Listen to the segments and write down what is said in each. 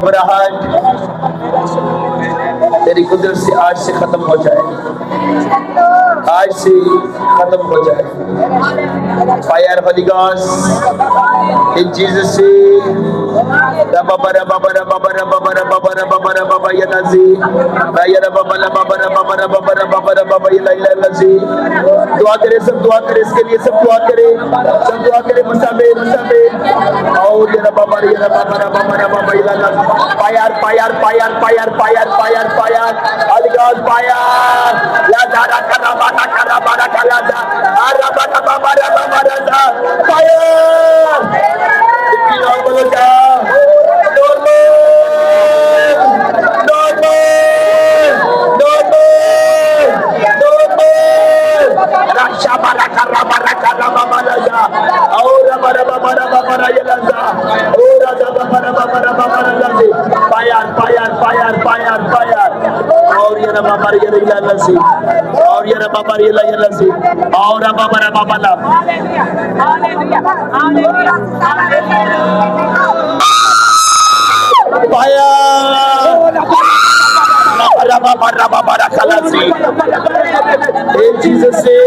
घबराहट तेरी कुदरत से आज से खत्म हो जाए, आज से खत्म हो जाए। फायर होली गॉस्ट इन जीसस से रबा रबा रबा रबा रबा रबा रबा रबा या नजी या रबा रबा रबा रबा रबा रबा या नजी। दुआ करे, सब दुआ करे, इसके लिए सब दुआ करे, सब दुआ करे। मसाबे मसाबे और या रबा रबा रबा रबा या नजी। Fire fire fire fire fire fire fire holy ghost fire या दारा करा बारा करा बारा करा जा रबा रबा रबा रबा फायर बोलो जा और ये रबा पर ये लसी और ये रबा पर ये लसी और रबा पर रबा ला पाया रबा पर रबा पर लसी इन जीसस से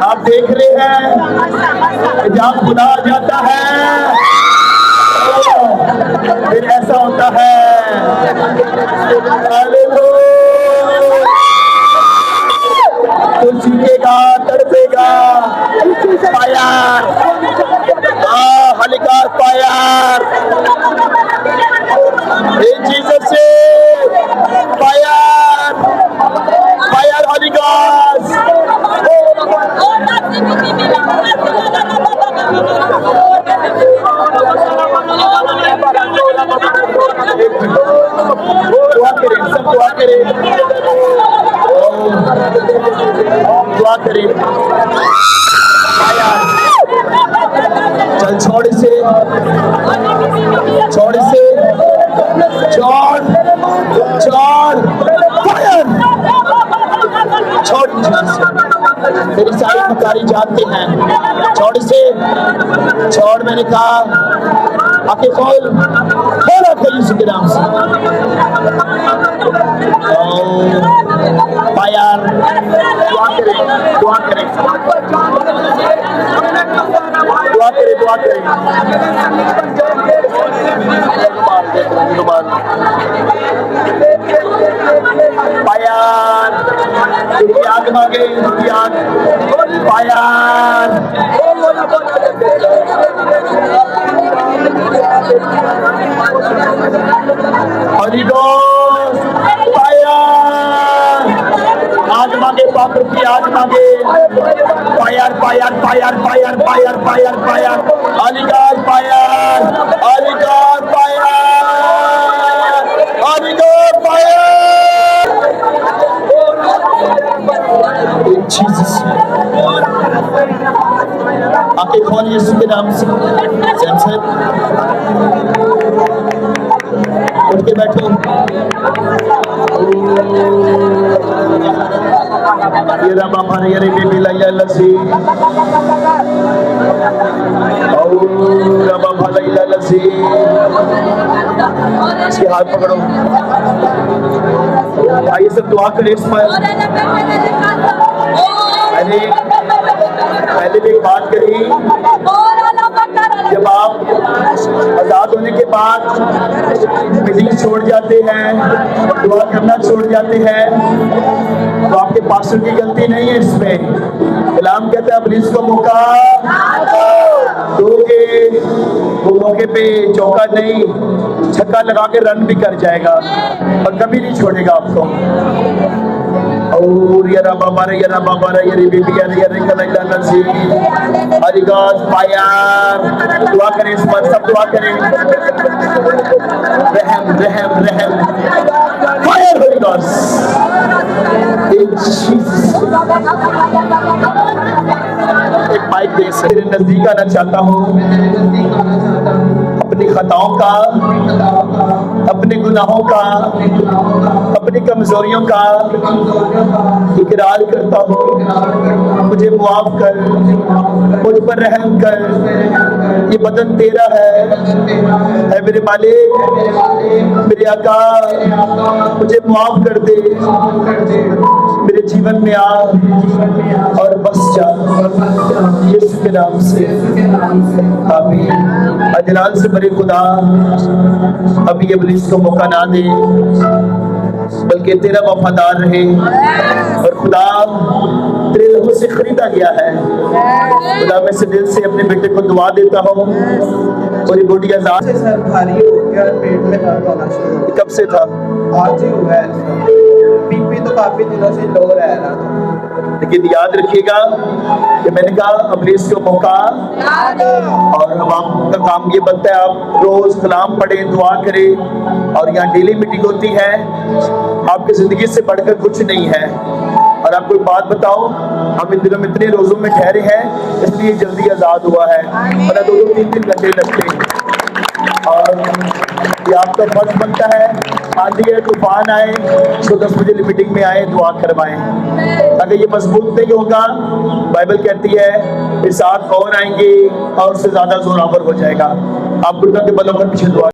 आप देख रहे हैं जब खुदा आ जाता है फिर ऐसा होता है। तो सीखेगा, तड़पेगा। फायर हलिका फायर इन जीसस से फायर फायर होली गॉस्ट दुआ करें, सब दुआ करें, दुआ करें। चल छोड़ से छोड़ से छोड़ छोड़ फायर छोड़। मेरी सारी पुकारी जानते हैं। छोड़ से छोड़, मैंने कहा आके खोल खोला खोल यीशु के नाम से। फायर दुआ करें, दुआ करें, दुआ करें, दुआ करें। फायर दुखी आग मांगे, दुखी आग फायर होली गॉस्ट फायर आग मांगे, पात्र की आग मांगे। Fire fire fire fire fire fire fire holy ghost fire holy ghost fire holy ghost fire in Jesus. आके खोल यीशु के नाम से। सैमसन उठ के बैठो। ये रबा भर ये बेबी लाया लसी और रबा भर लाया लसी। इसके हाथ पकड़ो। आइए सब दुआ करें इस पर। पहले भी एक बात कही, जब आप आजाद होने के बाद मीटिंग छोड़ जाते हैं, दुआ करना छोड़ जाते हैं, तो आपके पास्टर की गलती नहीं है इसमें। कलाम कहता है अपनी इसको मौका दोगे, वो मौके पे चौका नहीं छक्का लगा के रन भी कर जाएगा और कभी नहीं छोड़ेगा आपको। और ये रबा मारे ये रबा मारे ये बेबी ये कलेक्टर नसी हरी गॉड फायर। दुआ करें इस पर, सब दुआ करें। रहम रहम रहम फायर हरी गॉड इन जीसस। एक लायक दे सके। तेरे नजदीक आना चाहता हूँ, अपनी खताओं का, अपने गुनाहों का, अपनी कमजोरियों का इकरार करता हूँ। मुझे मुआफ कर, मुझ पर रहम कर। ये बदन तेरा है मेरे मालिक, मेरे आका, मुझे मुआफ कर दे। मेरे जीवन में आ और बस जा, यीशु के नाम से, आमीन। अजलाल से बड़े खुदा, अभी इब्लीस को मौका ना दे, बल्कि तेरा वफादार रहे। और खुदा तेरे लहू से खरीदा गया है। खुदा मैं से दिल से अपने बेटे को दुआ देता हूँ और ये बॉडी आजाद। सर भारी हो गया, पेट में दर्द होना शुरू हो कब से था? गया। आज ही हुआ है। बीपी तो काफी दिनों से लो रह रहा था। लेकिन याद रखिएगा कि मैंने कहा इब्लीस को मौका, और अब आपका काम ये बनता है आप रोज कलाम पढ़ें, दुआ करें, और यहाँ डेली मीटिंग होती है। आपकी जिंदगी से बढ़कर कुछ नहीं है। और आपको एक बात बताओ, हम इन दिनों में इतने रोजों में ठहरे हैं, इसलिए जल्दी आजाद हुआ है, वरना 2-3 घंटे लगते हैं। और ये आपका फर्ज बनता है, आंधी है, तूफान आए, तो 10 बजे मीटिंग में आए, दुआ करवाएं। अगर ये मजबूत नहीं होगा, बाइबल कहती है फिर 7 और आएंगे और उससे ज्यादा जोरावर हो जाएगा। आप गुरुदा के बलों पर पीछे दुआ